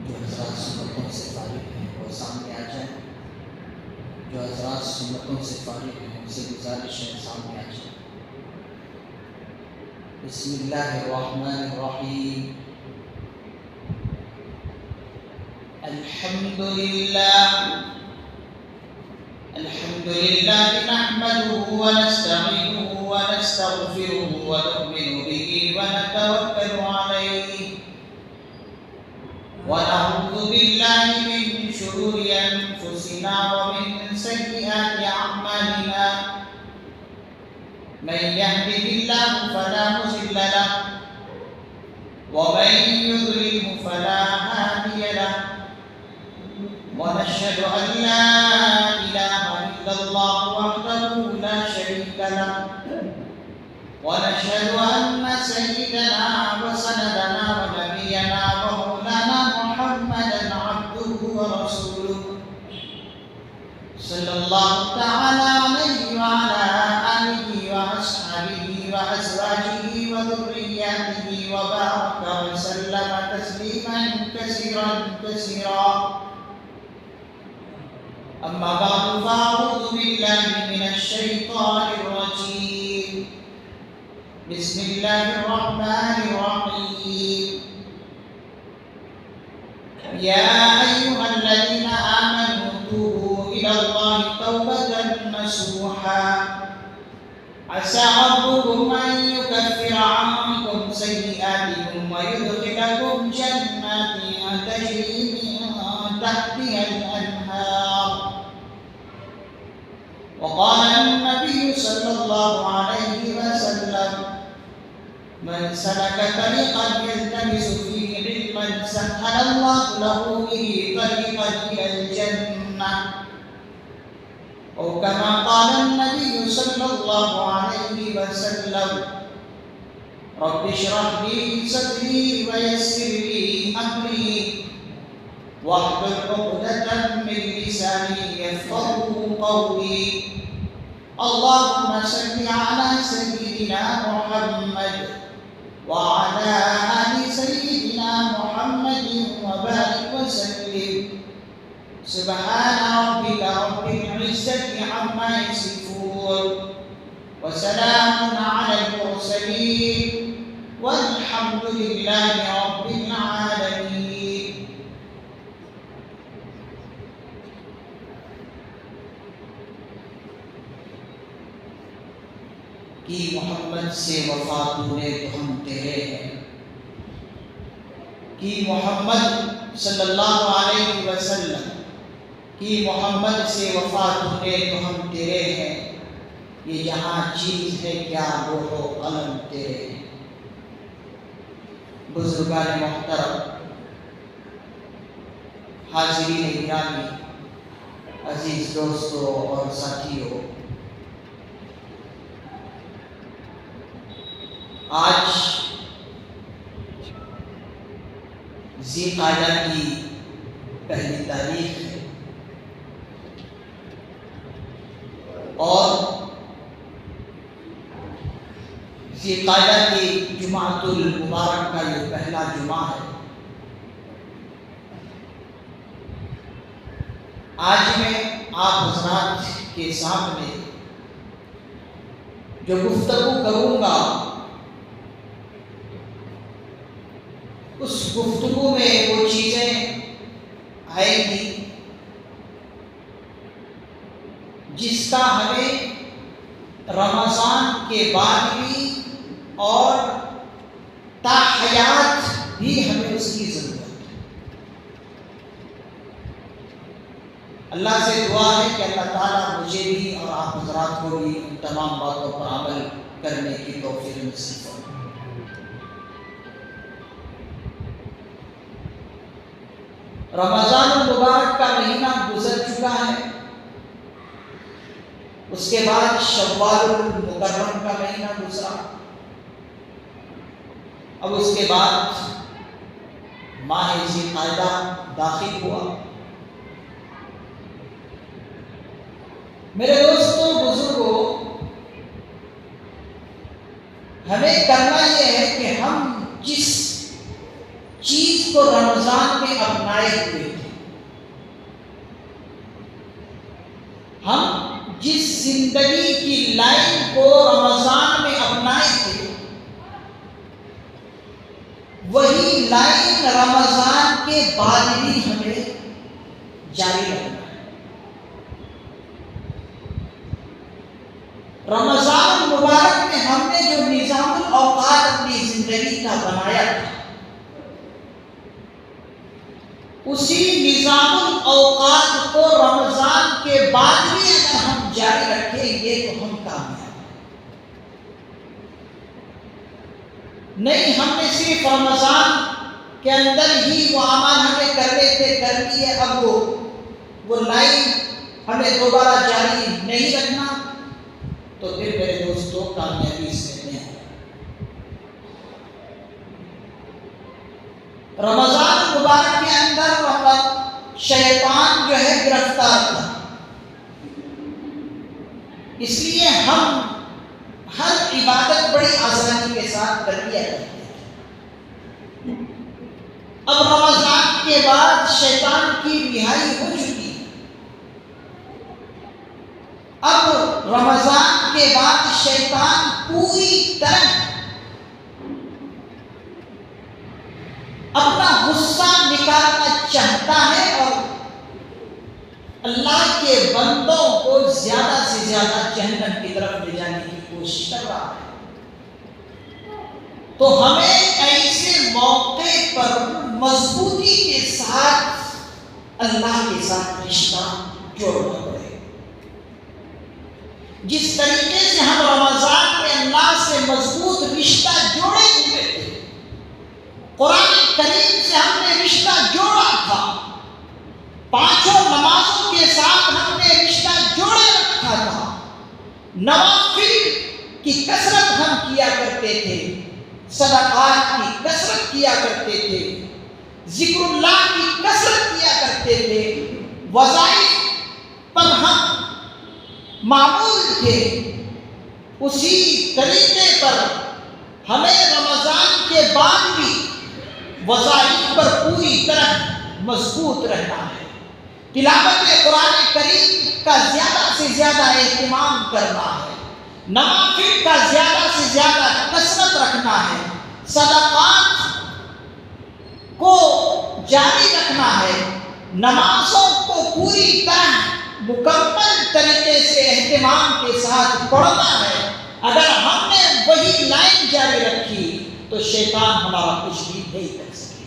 جو حضرات سنتوں سے فارغ ہیں وہ سامنے آ جائیں. جو حضرات سنتوں سے فارغ ہیں ان سے گزارش ہے سامنے آ جائیں. بسم اللہ الرحمن الرحیم. الحمد للہ نحمده ونستعینه ونستغفره ونؤمن به ونتوکل علیہ ونعوذ باللہ من شرور انفسنا ومن سیئات اعمالنا. من يهده الله فلا مضل له ومن يضلل فلا هادي له. ونشهد أن لا إله إلا الله وحده لا شريك له. ونشهد أن سيدنا وسندنا ونبينا ومولانا محمدا عبده ورسوله صلى الله تعالى عليه وعلى آله وأصحابه وأزواجه وذرياته وبارك وسلم تسليما كثيرا كثيرا. أما بعد فأعوذ بالله من الشيطان الرجيم. بسم الله الرحمن الرحيم. يا أيها الذين آمنوا توبوا إلى الله توبة نصوحا عسى ربكم أن يكفر عنكم سيئاتكم ويدخلكم جنات تجري من تحتها الأنهار. وقال النبي صلى الله عليه وسلم من سلك طريقا يلتمس فيه علما سهل الله له به طريقا إلى الجنة. أو كما قال النبي صلى الله عليه وسلم رب اشرح لي صدري ويسر لي أمري واحلل عقدة من لساني يفقهوا قولي. اللهم صل على سيدنا محمد وعلى آل سيدنا محمد وبارك وسلم. سبحان ربك رب العزة عما يصفون وسلام على المرسلين والحمد لله رب العالمين. کہ محمد سے وفا تونے تو ہم تیرے ہیں. کہ محمد صلی اللہ علیہ وسلم کہ محمد سے وفا تونے تو ہم تیرے ہیں. یہ جہاں چیز ہے کیا لوح و قلم تیرے ہیں. بزرگان محترم، حاضرین گرامی، عزیز دوستوں اور ساتھیوں، آج ذی قعدہ کی پہلی تاریخ ہے اور ذی قعدہ کی جمعۃ المبارک کا یہ پہلا جمعہ ہے. آج میں آپ حضرات کے سامنے جو گفتگو کروں گا اس گفتگو میں وہ چیزیں آئیں گی جس کا ہمیں رمضان کے بعد بھی اور تا حیات بھی ہمیں اس کی ضرورت ہے. اللہ سے دعا ہے کہ اللہ تعالیٰ مجھے بھی اور آپ حضرات کو بھی ان تمام باتوں پر عمل کرنے کی توفیق نصیب فرمائے. رمضان المبارک کا مہینہ گزر چکا ہے. اس کے بعد شوال المکرم کا مہینہ گزرا. اب اس کے بعد ماہ ذی قعدہ داخل ہوا. میرے دوستوں، بزرگوں، ہمیں کرنا یہ ہے کہ ہم جس چیز چیز کو رمضان میں اپنائے ہوئے تھے. ہم جس زندگی کی لائن کو رمضان میں اپنائے تھے وہی لائن رمضان کے بعد بھی ہمیں جاری رکھنا ہے. رمضان مبارک میں ہم نے جو نظام الاوقات اپنی زندگی کا بنایا تھا اسی نظام الاوقات کو رمضان کے بعد بھی اگر ہم جاری رکھیں گے تو ہم کامیاب ہیں. نہیں ہم نے صرف رمضان کے اندر ہی وہ اعمال ہمیں کرنے تھے کر لیے، اب وہ لائن ہمیں دوبارہ جاری نہیں رکھنا، تو پھر میرے دوستوں کامیابی اس میں نہیں ہے. رمضان مبارک کے اندر شیطان جو ہے گرفتار تھا، اس لیے ہم ہر عبادت بڑی آسانی کے ساتھ کر لیا کرتے ہیں. اب رمضان کے بعد شیطان کی رہائی ہو چکی ہے. اب رمضان کے بعد شیطان پوری طرح اپنا غصہ نکالنا چاہتا ہے اور اللہ کے بندوں کو زیادہ سے زیادہ جہنم کی طرف لے جانے کی کوشش کر رہا ہے. تو ہمیں ایسے موقع پر مضبوطی کے ساتھ اللہ کے ساتھ رشتہ جوڑنا پڑے. جس طریقے سے ہم رمضان میں اللہ سے مضبوط رشتہ جوڑے ہوئے تھے، قرآن کریم سے ہم نے رشتہ جوڑا تھا، پانچوں نمازوں کے ساتھ ہم نے رشتہ جوڑے رکھا تھا، نوافل کی کثرت ہم کیا کرتے تھے، صدقات کی کثرت کیا کرتے تھے، ذکر اللہ کی کثرت کیا کرتے تھے، وظائف پر ہم معمول تھے. اسی طریقے پر ہمیں رمضان کے بعد بھی وظائف پر پوری طرح مضبوط رہنا ہے. تلاوت قرآن کریم کا زیادہ سے زیادہ اہتمام کرنا ہے، نوافل کا زیادہ سے زیادہ کثرت رکھنا ہے، صدقات کو جاری رکھنا ہے، نمازوں کو پوری طرح مکمل طریقے سے اہتمام کے ساتھ پڑھنا ہے. اگر ہم نے وہی لائن جاری رکھی تو شیطان ہمارا کچھ بھی نہیں کر سکے.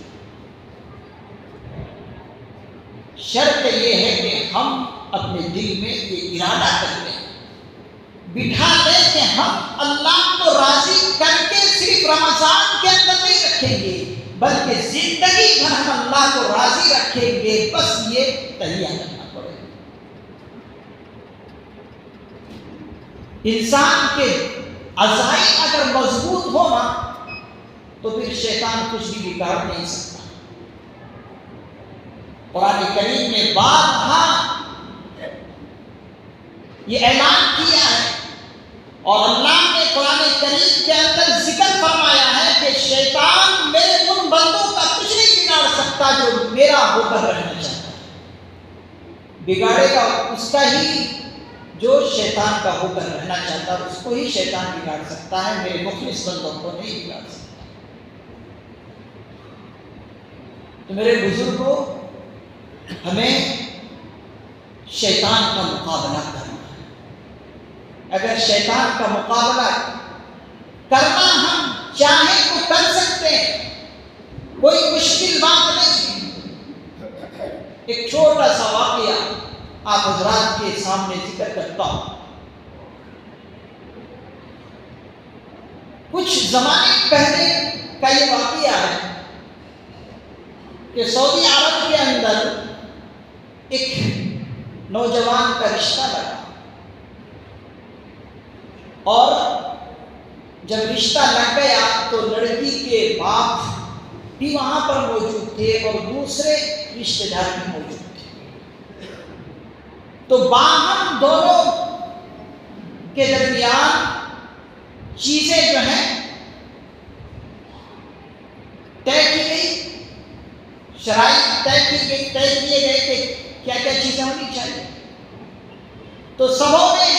شرط یہ ہے کہ ہم اپنے دل میں یہ ارادہ کر لیں، بٹھا لیں کہ ہم اللہ کو راضی کر کے صرف رمضان کے اندر نہیں رکھیں گے بلکہ زندگی بھر ہم اللہ کو راضی رکھیں گے. بس یہ تہیہ کرنا پڑے. انسان کے عزائم اگر مضبوط ہو نا تو پھر شیطان کچھ بھی بگاڑ نہیں سکتا. قرآن کریم نے بارہا یہ اعلان کیا ہے اور اللہ نے قرآن کریم کے اندر ذکر فرمایا ہے کہ شیطان میرے ان بندوں کا کچھ نہیں بگاڑ سکتا جو میرا ہو کر رہنا چاہتا ہے. بگاڑے گا اس کا ہی جو شیطان کا ہو کر رہنا چاہتا ہے، اس کو ہی شیطان بگاڑ سکتا ہے، میرے مخلص بندوں کو نہیں بگاڑ سکتا. تو میرے بزرگوں، ہمیں شیطان کا مقابلہ کرنا ہے. اگر شیطان کا مقابلہ کرنا ہم چاہیں تو کر سکتے ہیں، کوئی مشکل بات نہیں. ایک چھوٹا سا واقعہ آپ حضرات کے سامنے ذکر کرتا ہوں. کچھ زمانے پہلے کا یہ واقعہ ہے کہ سعودی عرب کے اندر ایک نوجوان کا رشتہ لگا اور جب رشتہ لگ گیا تو لڑکی کے باپ بھی وہاں پر موجود تھے اور دوسرے رشتہ دار بھی موجود تھے. تو باہم دونوں کے درمیان چیزیں جو ہیں طے کی گئی شرائط طے کیے گئے کہ کیا کیا چیزیں ہونی چاہیے. تو سبوں نے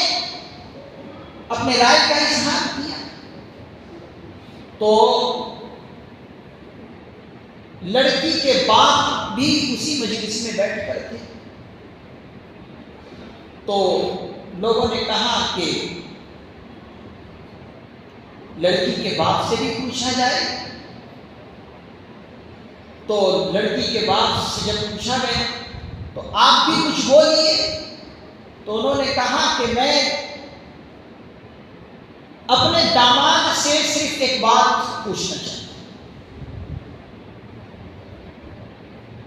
اپنے رائے کا اظہار کیا. تو لڑکی کے باپ بھی اسی مجلس میں بیٹھ کر تھے. تو لوگوں نے کہا کہ لڑکی کے باپ سے بھی پوچھا جائے. تو لڑکی کے باپ سے جب پوچھا گیا تو آپ بھی کچھ بولیے. تو انہوں نے کہا کہ میں اپنے داماد سے صرف ایک بات پوچھنا چاہتا ہوں.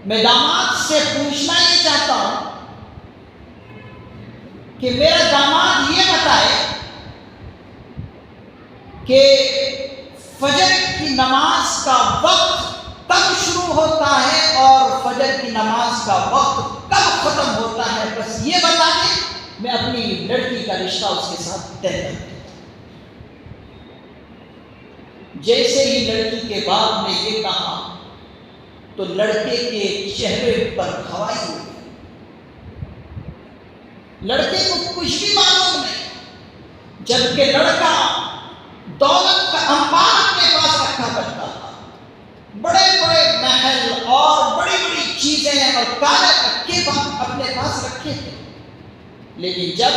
میں داماد سے پوچھنا یہ چاہتا ہوں کہ میرا داماد یہ بتائے کہ فجر کی نماز کا وقت کب شروع ہوتا ہے اور فجر کی نماز کا وقت کب ختم ہوتا ہے. بس یہ بتا دیں, میں اپنی لڑکی کا رشتہ اس کے ساتھ طے کر دوں. جیسے ہی لڑکی کے باپ نے یہ کہا تو لڑکے کے چہرے پر ہوائی ہو گئی. لڑکے کو کچھ بھی معلوم نہیں, جبکہ لڑکا دولت کا انبار اپنے پاس رکھا کرتا تھا. بڑے بڑے محل اور بڑی بڑی چیزیں اور کالے پکے اپنے پاس رکھے تھے. لیکن جب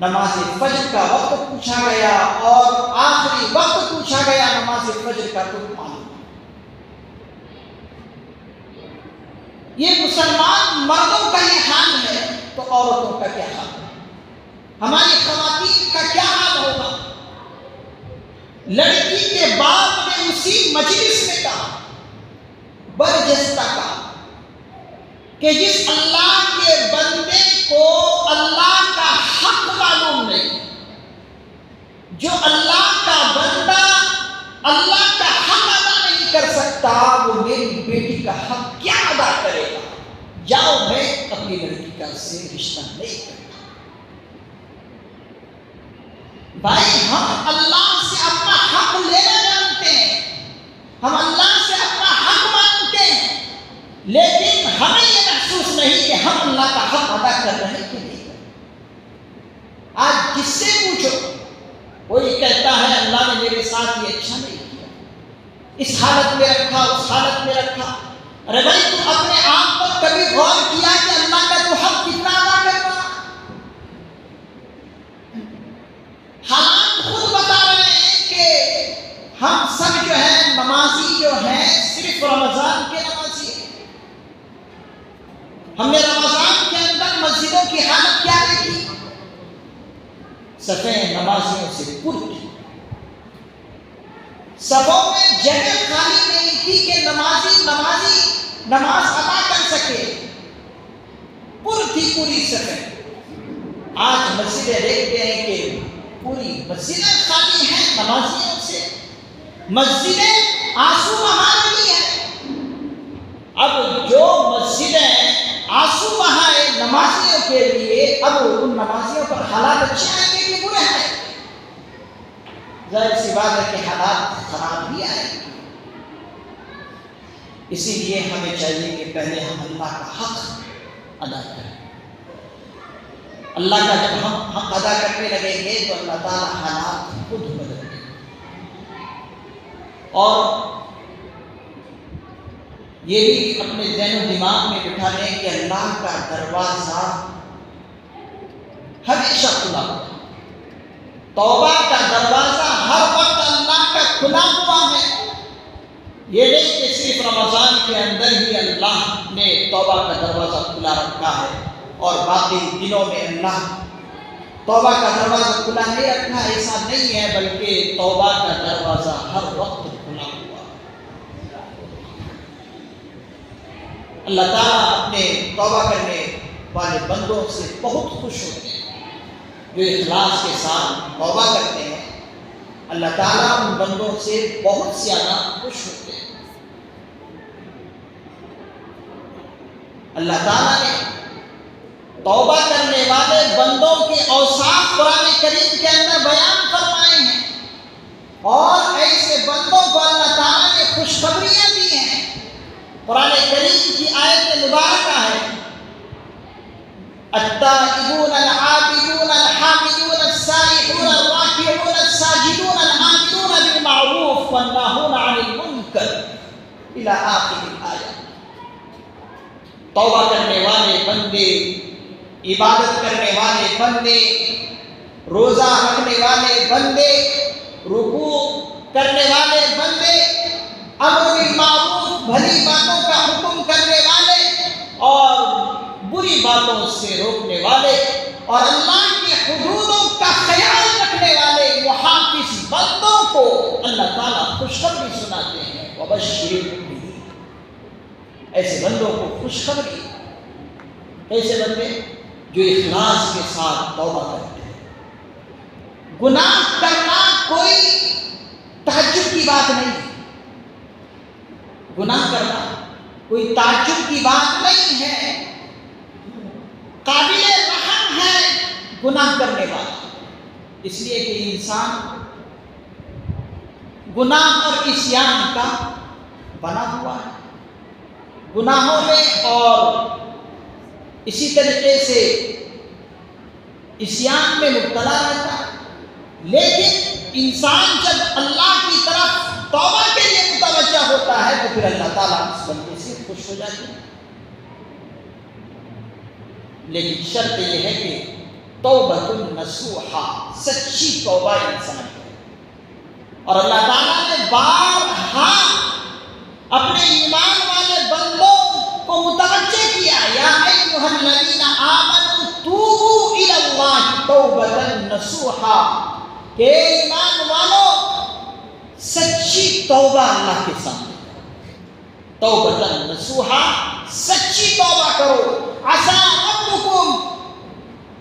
نماز فجر کا وقت پوچھا گیا اور آخری وقت پوچھا گیا نماز فجر کا, تو معلوم یہ مسلمان مردوں کا یہ حال ہے تو عورتوں کا کیا حال ہے, ہماری خواتین کا کیا حال ہوگا. لڑکی کے باپ نے اسی مجلس میں کہا, برجستہ کہا, کہ جس اللہ کے بندے کو اللہ کا حق معلوم نہیں, جو اللہ کا بندہ اللہ کا حق ادا نہیں کر سکتا, وہ میری بیٹی کا حق کیا ادا کرے گا. جاؤ, میں اپنی لڑکی کا سے رشتہ نہیں کرتا. بھائی, ہم اللہ سے اپنا حق لینا جانتے ہیں, ہم اللہ سے اپنا حق مانگتے ہیں, لیکن ہمیں یہ محسوس نہیں کہ ہم اللہ کا حق ادا کر رہے ہیں کہ نہیں. آج جس سے پوچھو وہی کہتا ہے اللہ نے میرے ساتھ یہ اچھا نہیں کیا, اس حالت میں رکھا, اس حالت میں رکھا. ارے بھائی, تم اپنے آپ پر کبھی غور کیا کہ اللہ کا تو حق کتنا ادا کرنا. حالات خود بتا رہے ہیں کہ ہم سب جو ہیں نمازی جو ہیں صرف رمضان کے نمازی ہیں. ہم نے رمضان کے اندر مسجدوں کی حالت کیا دیکھی, صفیں نمازیوں سے پر تھی. صفوں میں جگہ خالی نہیں تھی کہ نمازی نماز ادا کر سکے, پر تھی پوری صفیں. آج مسجدیں دیکھتے ہیں کہ پوری مسجدیں خالی ہیں نمازیوں سے, مسجدیں آنسو بہا رہی ہیں. اب جو مسجدیں آنسو بہائے نمازیوں کے لیے, اب ان نمازیوں پر حالات اچھے آئیں گے کہ برے ہیں. ظاہر سی بات ہے کہ حالات خراب ہی آئیں گے. اسی لیے ہمیں چاہیے کہ پہلے ہم اللہ کا حق ادا کریں. اللہ کا جب ہم حق ادا کرنے لگیں گے تو اللہ تعالیٰ حالات خود بدل دیں گے. اور یہ بھی اپنے ذہن و دماغ میں بٹھا لیں کہ اللہ کا دروازہ ہمیشہ کھلا ہوا ہے. توبہ کا دروازہ ہر وقت اللہ کا کھلا ہوا ہے. یہ نہیں کہ صرف رمضان کے اندر ہی اللہ نے توبہ کا دروازہ کھلا رکھا ہے اور باقی دنوں میں اللہ توبہ کا دروازہ کھلا نہیں رکھا. ایسا نہیں ہے, بلکہ توبہ کا دروازہ ہر وقت کھلا ہوا ہے. اللہ تعالیٰ اپنے توبہ کرنے والے بندوں سے بہت خوش ہوتے ہیں. جو اخلاص کے ساتھ توبہ کرتے ہیں, اللہ تعالیٰ ان بندوں سے بہت زیادہ خوش ہوتے ہیں. اللہ تعالیٰ نے توبہ کرنے والے بندوں کے اوصاف قرآن کریم کے اندر بیان فرمائے ہیں, اور ایسے بندوں کو اللہ تعالیٰ نے خوشخبریاں دی ہیں. قرآن کریم کی آیت مبارکہ ہے التائبون العابدون الحامدون السائحون الراکعون الساجدون الآمرون بالمعروف والناہون عن المنکر الی آخر الآیہ. توبہ کرنے والے بندے، عبادت کرنے والے بندے، روزہ رکھنے والے بندے، رکوع کرنے والے بندے، امر بالمعروف بھلی باتوں کا حکم کرنے والے اور بری باتوں سے روکنے والے اور اللہ کی حدودوں کا خیال رکھنے والے محافظ بندوں کو اللہ تعالیٰ خوشخبری سناتے ہیں. وبشر المؤمنین، ایسے بندوں کو خوشخبری. ایسے بندے جو اخلاص کے ساتھ توبہ کرتے ہیں. گناہ کرنا کوئی تعجب کی بات نہیں ہے. گناہ کرنا کوئی تعجب کی بات نہیں ہے. قابل رحم ہے گناہ کرنے والا، اس لیے کہ انسان گناہ اور عصیان کا بنا ہوا ہے. گناہوں میں اور اسی طریقے سے عصیان میں مبتلا رہتا ہے. لیکن انسان جب اللہ کی طرف توبہ کے لیے متوجہ ہوتا ہے تو پھر اللہ تعالیٰ اس بندے سے خوش ہو جاتے ہیں. لیکن شرط یہ ہے کہ توبۃ نصوحہ، سچی توبہ انسان کرے. اور اللہ تعالیٰ نے بارہا اپنے ایمان والے بندوں کو متوجہ کیا، یا ایھا الذین آمنوا توبوا الی اللہ توبۃ نصوحہ، کہ ایمان والوں سچی توبہ اللہ کے سامنے کرو. توبۃ نصوحہ، سچی توبہ کرو. عسیٰ ربکم،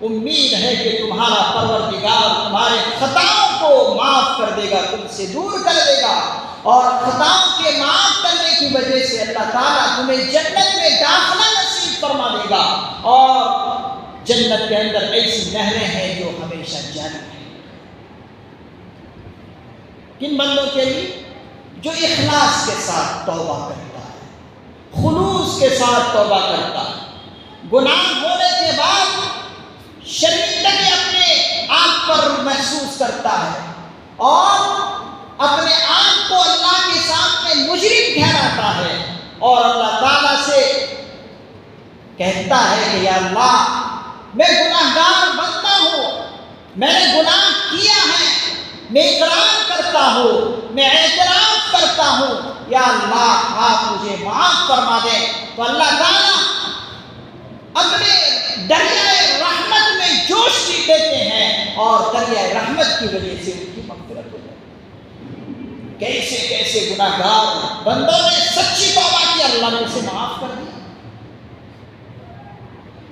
امید ہے کہ تمہارا پروردگار تمہارے خطاؤں کو معاف کر دے گا، تم سے دور کر دے گا، اور خطاؤں کے معاف کرنے کی وجہ سے اللہ تعالیٰ تمہیں جنت میں داخلہ نصیب فرما دے گا. اور جنت کے اندر ایسی نہریں ہیں جو ہمیشہ جاری ہیں. کن بندوں کے لیے؟ جو اخلاص کے ساتھ توبہ کرتا ہے، خلوص کے ساتھ توبہ کرتا ہے. گناہ ہونے کے بعد شرمندگی اپنے آپ پر محسوس کرتا ہے اور اپنے آپ کو اللہ کے سامنے مجرم ٹھہراتا ہے اور اللہ تعالیٰ سے کہتا ہے کہ یا اللہ، میں گناہ گار بنتا ہوں، میں نے گناہ کیا ہے، میں اقرار کرتا ہوں، میں اعتراف کرتا ہوں، یا اللہ آپ مجھے معاف فرما دیں. تو اللہ تعالیٰ اپنے دریائے رحمت میں جوش بھی دیتے ہیں اور دریائے رحمت کی وجہ سے ان کی مغفرت ہو جاتی ہے. کیسے کیسے گناہ گار بندوں نے سچی توبہ کی، اللہ نے اسے معاف کر دیا.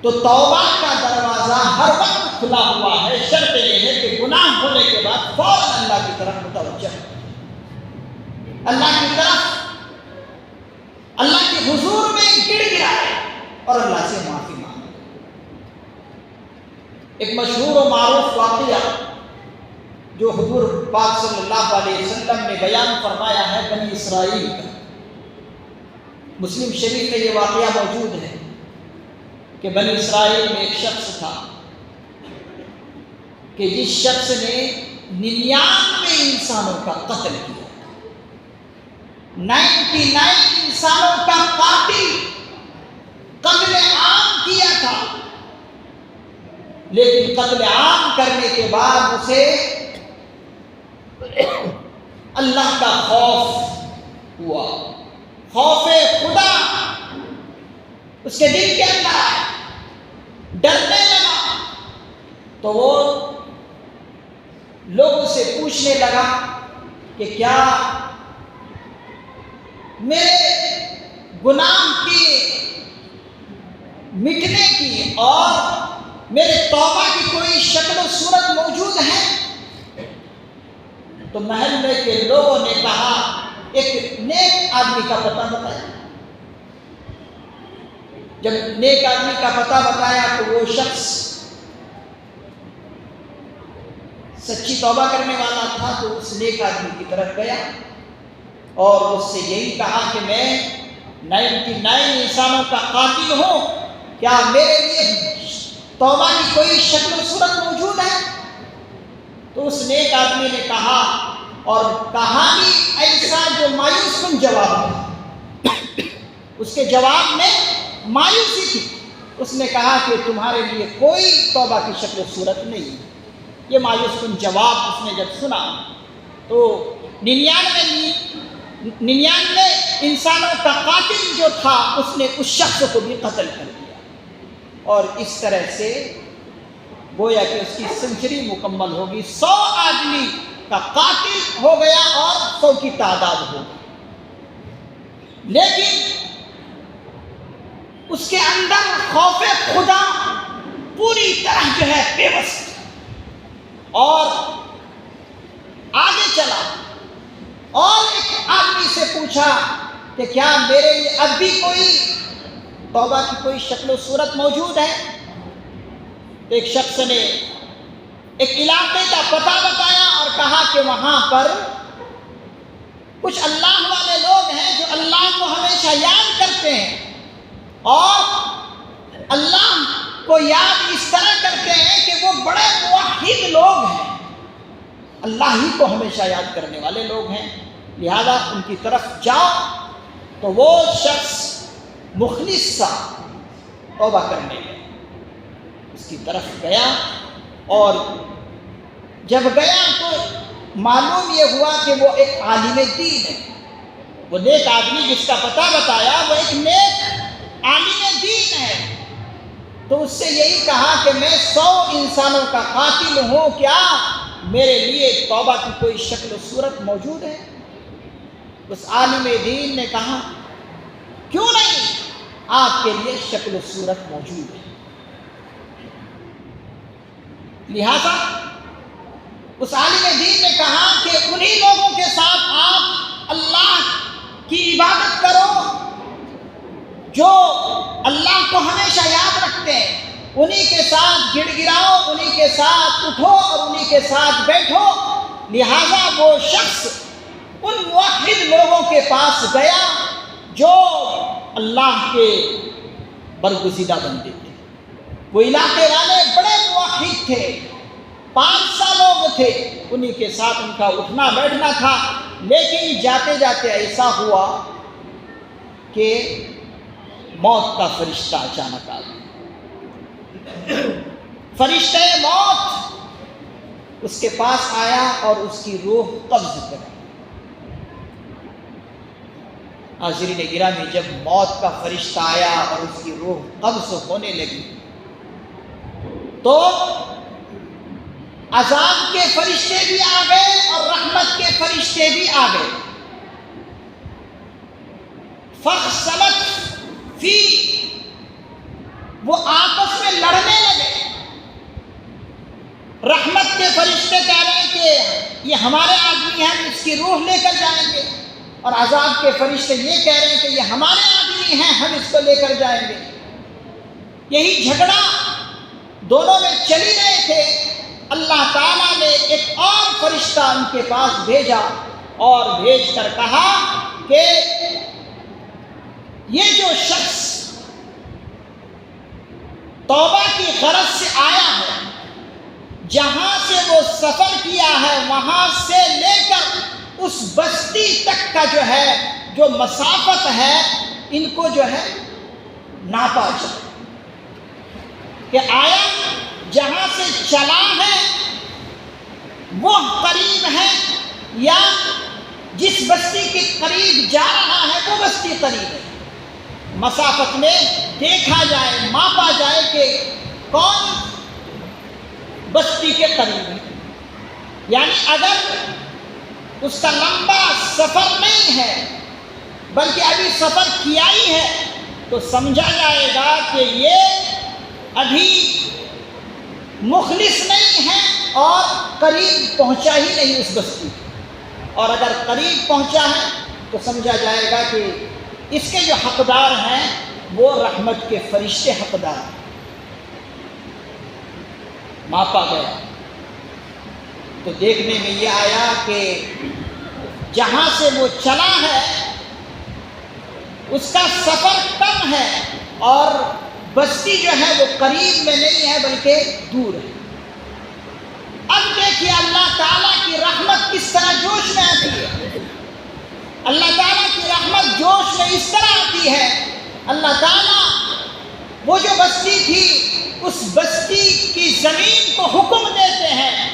تو توبہ کا دروازہ ہر وقت کھلا ہوا ہے. شرط یہ ہے کہ گناہ ہونے کے بعد فوراً اللہ کی طرف متوجہ، اللہ کی طرف، اللہ کے حضور میں گڑ گڑائے اور اللہ سے معافی مانگے. ایک مشہور و معروف واقعہ جو حضور پاک صلی اللہ علیہ وسلم نے بیان فرمایا ہے بنی اسرائیل کا. مسلم شریف میں یہ واقعہ موجود ہے کہ بنی اسرائیل میں ایک شخص تھا کہ جس شخص نے 99 انسانوں کا قتل کیا. 99 انسانوں کا قاتل، قتل عام کیا تھا. لیکن قتل عام کرنے کے بعد اسے اللہ کا خوف ہوا، خوف خدا اس کے دل کے اندر آیا، ڈرنے لگا. تو وہ لوگوں سے پوچھنے لگا کہ کیا میرے گناہ کی مٹنے کی اور میرے توبہ کی کوئی شکل و صورت موجود ہے؟ تو محلے کے لوگوں نے کہا ایک نیک آدمی کا پتہ بتایا. جب نیک آدمی کا پتہ بتایا تو وہ شخص سچی توبہ کرنے والا تھا. تو اس نیک آدمی کی طرف گیا اور اس سے یہی کہا کہ میں 99 انسانوں کا قاتل ہوں، کیا میرے لیے توبہ کی کوئی شکل و صورت موجود ہے؟ تو اس نیک آدمی نے کہا، اور کہا بھی ایسا جو مایوس کن جواب تھا، اس کے جواب میں مایوسی تھی۔ اس نے کہا کہ تمہارے لیے کوئی توبہ کی شکل و صورت نہیں۔ یہ مایوس کن جواب اس نے جب سنا تو 99 انسانوں کا قاتل جو تھا اس نے اس شخص کو بھی قتل کر دیا، اور اس طرح سے گویا کہ اس کی سنچری مکمل ہوگی۔ 100 آدمی کا قاتل ہو گیا اور 100 کی تعداد ہو گئی، لیکن اس کے اندر خوف خدا پوری طرح جو ہے بے بس، اور آگے چلا اور ایک آدمی سے پوچھا کہ کیا میرے لیے اب بھی کوئی توبہ کی کوئی شکل و صورت موجود ہے؟ ایک شخص نے ایک علاقے کا پتہ بتایا اور کہا کہ وہاں پر کچھ اللہ والے لوگ ہیں جو اللہ کو ہمیشہ یاد کرتے ہیں، اور اللہ کو یاد اس طرح کرتے ہیں کہ وہ بڑے موحد لوگ ہیں، اللہ ہی کو ہمیشہ یاد کرنے والے لوگ ہیں، لہذا ان کی طرف جاؤ۔ تو وہ شخص مخلص سا توبہ کرنے گیا، اس کی طرف گیا، اور جب گیا تو معلوم یہ ہوا کہ وہ ایک عالم دین ہے۔ وہ نیک آدمی جس کا پتہ بتایا وہ ایک نیک عالم دین ہے، تو اس سے یہی کہا کہ میں 100 انسانوں کا قاتل ہوں، کیا میرے لیے توبہ کی کوئی شکل و صورت موجود ہے؟ اس عالم دین نے کہا کیوں نہیں، آپ کے لیے شکل و صورت موجود ہے۔ لہذا اس عالم دین نے کہا کہ انہی لوگوں کے ساتھ آپ اللہ کی عبادت کرو جو اللہ کو ہمیشہ یاد رکھتے ہیں، انہی کے ساتھ گڑ گڑاؤ، انہی کے ساتھ اٹھو اور انہی کے ساتھ بیٹھو۔ لہذا وہ شخص ان موحد لوگوں کے پاس گیا جو اللہ کے برگزیدہ بندے تھے۔ وہ علاقے والے بڑے موحد تھے، 500 لوگ تھے، انہی کے ساتھ ان کا اٹھنا بیٹھنا تھا، لیکن جاتے جاتے ایسا ہوا کہ موت کا فرشتہ اچانک آ گیا۔ فرشتہ موت اس کے پاس آیا اور اس کی روح قبض کر لی۔ حاضرین گرامی، جب موت کا فرشتہ آیا اور اس کی روح قبض ہونے لگی تو عذاب کے فرشتے بھی آ گئے اور رحمت کے فرشتے بھی آ گئے۔ فَاخْتَلَفَ فِي، وہ آپس میں لڑنے لگے۔ رحمت کے فرشتے کہہ رہے ہیں کہ یہ ہمارے آدمی ہیں، ہم اس کی روح لے کر جائیں گے، اور عذاب کے فرشتے یہ کہہ رہے ہیں کہ یہ ہمارے آدمی ہیں، ہم اس کو لے کر جائیں گے۔ یہی جھگڑا دونوں میں چلی رہے تھے، اللہ تعالیٰ نے ایک اور فرشتہ ان کے پاس بھیجا اور بھیج کر کہا کہ یہ جو شخص توبہ کی غرض سے آیا ہے، جہاں سے وہ سفر کیا ہے وہاں سے لے کر اس بستی تک کا جو ہے جو مسافت ہے ان کو جو ہے ناپا جائے، کہ آیا جہاں سے چلا ہے وہ قریب ہے یا جس بستی کے قریب جا رہا ہے وہ بستی قریب ہے۔ مسافت میں دیکھا جائے، ماپا جائے کہ کون بستی کے قریب ہے، یعنی اگر اس کا لمبا سفر نہیں ہے بلکہ ابھی سفر کیا ہی ہے تو سمجھا جائے گا کہ یہ ابھی مخلص نہیں ہے اور قریب پہنچا ہی نہیں اس بستی، اور اگر قریب پہنچا ہے تو سمجھا جائے گا کہ اس کے جو حقدار ہیں وہ رحمت کے فرشتے حقدار ہیں۔ ماپا گیا تو دیکھنے میں یہ آیا کہ جہاں سے وہ چلا ہے اس کا سفر کم ہے اور بستی جو ہے وہ قریب میں نہیں ہے بلکہ دور ہے۔ اب دیکھیے اللہ تعالیٰ کی رحمت کس طرح جوش میں آتی ہے۔ اللہ تعالیٰ کی رحمت جوش میں اس طرح آتی ہے، اللہ تعالیٰ وہ جو بستی تھی اس بستی کی زمین کو حکم دیتے ہیں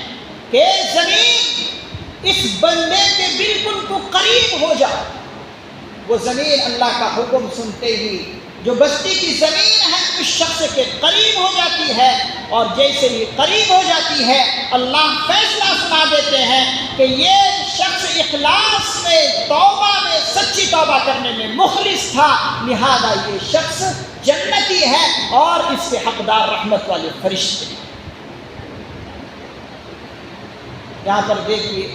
کہ زمین اس بندے کے بالکل تو قریب ہو جا۔ وہ زمین اللہ کا حکم سنتے ہی جو بستی کی زمین ہے اس شخص کے قریب ہو جاتی ہے، اور جیسے ہی قریب ہو جاتی ہے اللہ فیصلہ سنا دیتے ہیں کہ یہ شخص اخلاص میں، توبہ میں، سچی توبہ کرنے میں مخلص تھا، لہذا یہ شخص جنتی ہے اور اس کے حقدار رحمت والے فرشتے ہیں۔ یہاں پر دیکھیے،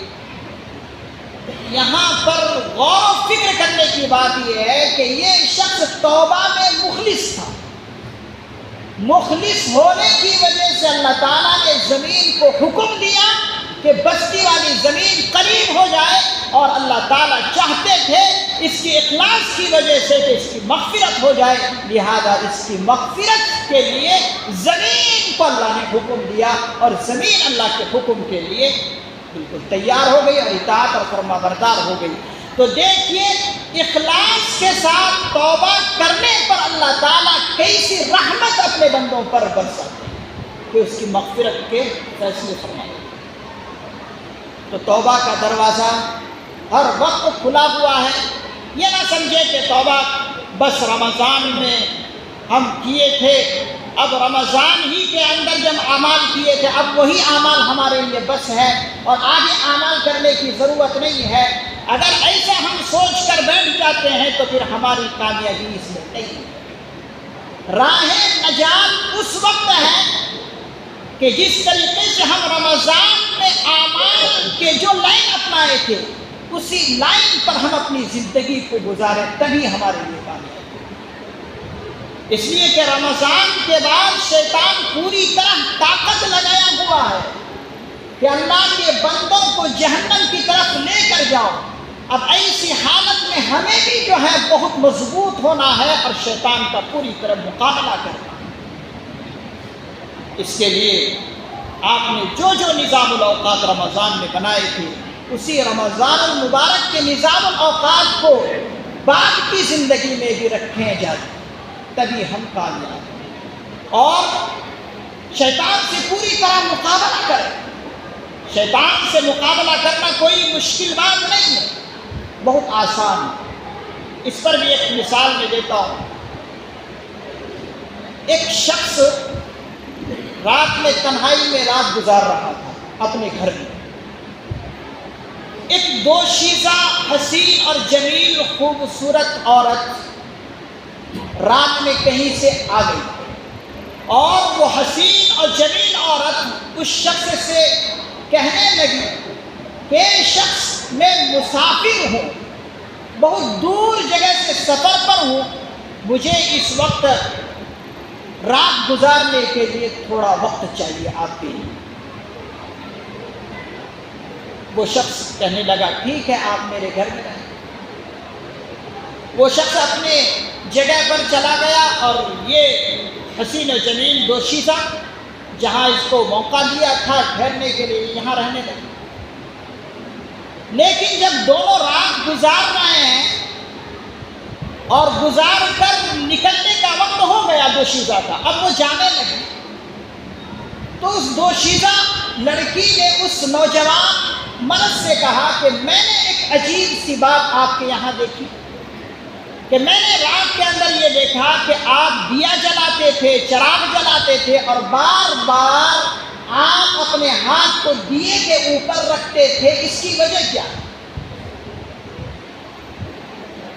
یہاں پر غور و فکر کرنے کی بات یہ ہے کہ یہ شخص توبہ میں مخلص تھا۔ مخلص ہونے کی وجہ سے اللہ تعالیٰ نے زمین کو حکم دیا کہ بستی والی زمین قریب ہو جائے، اور اللہ تعالیٰ چاہتے تھے اس کی اخلاص کی وجہ سے کہ اس کی مغفرت ہو جائے، لہذا اس کی مغفرت کے لیے زمین کو اللہ نے حکم دیا، اور زمین اللہ کے حکم کے لیے بالکل تیار ہو گئی اور اطاعت اور فرما بردار ہو گئی۔ تو دیکھیے اخلاص کے ساتھ توبہ کرنے پر اللہ تعالیٰ کیسی رحمت اپنے بندوں پر برساتے ہیں کہ اس کی مغفرت کے فیصلے فرماتے ہیں۔ تو توبہ کا دروازہ ہر وقت کھلا ہوا ہے۔ یہ نہ سمجھے کہ توبہ بس رمضان میں ہم کیے تھے، اب رمضان ہی کے اندر جب اعمال کیے تھے اب وہی اعمال ہمارے لیے بس ہے اور آگے اعمال کرنے کی ضرورت نہیں ہے۔ اگر ایسا ہم سوچ کر بیٹھ جاتے ہیں تو پھر ہماری کامیابی اس میں نہیں ہے۔ راہ نجات اس وقت ہے کہ جس طریقے سے ہم رمضان میں اعمال کے جو لائن اپنائے تھے اسی لائن پر ہم اپنی زندگی کو گزاریں، تبھی ہمارے لیے کامیابی۔ اس لیے کہ رمضان کے بعد شیطان پوری طرح طاقت لگایا ہوا ہے کہ اللہ کے بندوں کو جہنم کی طرف لے کر جاؤ۔ اب ایسی حالت میں ہمیں بھی جو ہے بہت مضبوط ہونا ہے اور شیطان کا پوری طرح مقابلہ کرنا ہے۔ اس کے لیے آپ نے جو جو نظام الاوقات رمضان میں بنائے تھے اسی رمضان المبارک کے نظام الاوقات کو بعد کی زندگی میں بھی رکھیں جائیں، تبھی ہم کامیاب ہیں۔ اور شیطان سے پوری طرح مقابلہ کریں۔ شیطان سے مقابلہ کرنا کوئی مشکل بات نہیں ہے، بہت آسان ہے۔ اس پر بھی ایک مثال میں دیتا ہوں۔ ایک شخص رات میں تنہائی میں رات گزار رہا تھا اپنے گھر میں۔ ایک دوشیزہ حسین اور جمیل خوبصورت عورت رات میں کہیں سے آ گئی، اور وہ حسین اور جمیل عورت اس شخص سے کہنے لگی کہ شخص میں مسافر ہوں، بہت دور جگہ سے سفر پر ہوں، مجھے اس وقت رات گزارنے کے لیے تھوڑا وقت چاہیے آپ کے لیے۔ وہ شخص کہنے لگا ٹھیک ہے آپ میرے گھر میں رہیں۔ وہ شخص اپنے جگہ پر چلا گیا اور یہ حسین و جمیل دوشیزہ جہاں اس کو موقع دیا تھا ٹھہرنے کے لیے یہاں رہنے لگے۔ لیکن جب دونوں رات گزار رہے ہیں اور گزار کر نکلنے کا وقت ہو گیا دوشیزہ کا، اب وہ جانے لگے، تو اس دوشیزہ لڑکی نے اس نوجوان مرد سے کہا کہ میں نے ایک عجیب سی بات آپ کے یہاں دیکھی کہ میں نے رات کے اندر یہ دیکھا کہ آپ دیا جلاتے تھے، چراغ جلاتے تھے، اور بار بار آپ اپنے ہاتھ کو دیے کے اوپر رکھتے تھے، اس کی وجہ کیا؟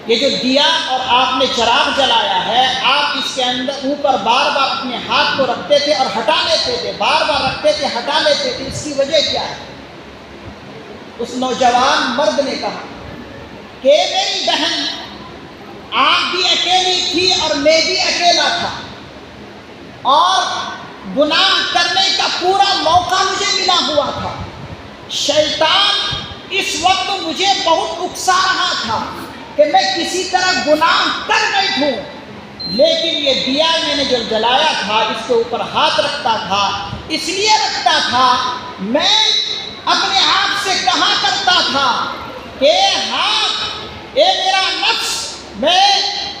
یہ جو دیا اور آپ نے چراغ جلایا ہے، آپ اس کے اندر اوپر بار بار اپنے ہاتھ کو رکھتے تھے اور ہٹا لیتے تھے، بار بار رکھتے تھے ہٹا لیتے تھے، اس کی وجہ کیا ہے؟ اس نوجوان مرد نے کہا کہ میری بہن آپ بھی اکیلی تھی اور میں بھی اکیلا تھا، اور گناہ کرنے کا پورا موقع مجھے ملا ہوا تھا۔ شیطان اس وقت مجھے بہت اکسا رہا تھا کہ میں کسی طرح گناہ کر بیٹھوں، لیکن یہ دیا میں نے جو جلایا تھا، اس کے اوپر ہاتھ رکھتا تھا، اس لیے رکھتا تھا، میں اپنے آپ سے کہا کرتا تھا کہ ہاں اے میرا نفس، میں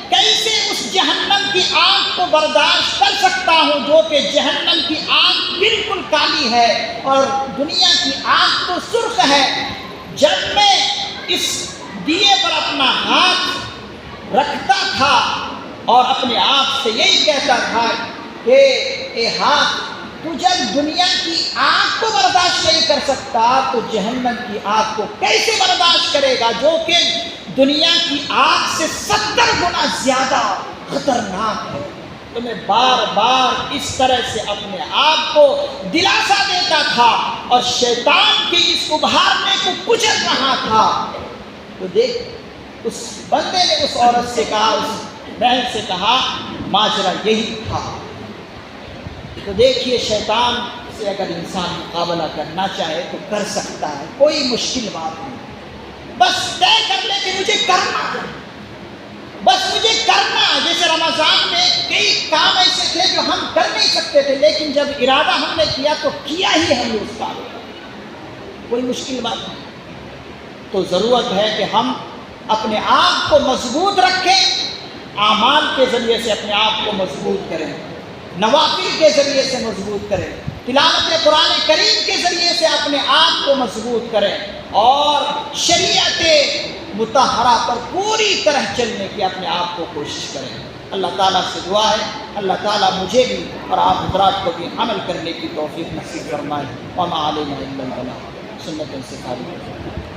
کیسے اس جہنم کی آگ کو برداشت کر سکتا ہوں جو کہ جہنم کی آگ بالکل کالی ہے اور دنیا کی آگ تو سرخ ہے۔ جب میں اس دیے پر اپنا ہاتھ رکھتا تھا اور اپنے آپ سے یہی کہتا تھا کہ اے ہاتھ، تو جب دنیا کی آگ کو برداشت نہیں کر سکتا تو جہنم کی آگ کو کیسے برداشت کرے گا جو کہ دنیا کی آگ سے 70 گنا زیادہ خطرناک ہے۔ تو میں بار بار اس طرح سے اپنے آپ کو دلاسا دیتا تھا اور شیطان کے اس ابھارنے کو کچل رہا تھا۔ تو دیکھ، اس بندے نے اس عورت سے کہا، اس بہن سے کہا، ماجرا یہی تھا۔ تو دیکھیے، شیطان سے اگر انسان مقابلہ کرنا چاہے تو کر سکتا ہے، کوئی مشکل بات نہیں، بس طے کر لے کہ مجھے کرنا ہے، بس مجھے کرنا ہے۔ جیسے رمضان میں کئی کام ایسے تھے جو ہم کر نہیں سکتے تھے، لیکن جب ارادہ ہم نے کیا تو کیا ہی ہم نے اس کام کو، کوئی مشکل بات نہیں۔ تو ضرورت ہے کہ ہم اپنے آپ کو مضبوط رکھیں، اعمال کے ذریعے سے اپنے آپ کو مضبوط کریں، نوافل کے ذریعے سے مضبوط کریں، تلاوت قرآن کریم کے ذریعے سے اپنے آپ کو مضبوط کریں اور شریعت مطہرہ پر پوری طرح چلنے کی اپنے آپ کو کوشش کریں۔ اللہ تعالیٰ سے دعا ہے، اللہ تعالیٰ مجھے بھی اور آپ حضرات کو بھی عمل کرنے کی توفیق نصیب فرمائے۔ وما علینا الا البلاغ، سنت سے ثابت ہے۔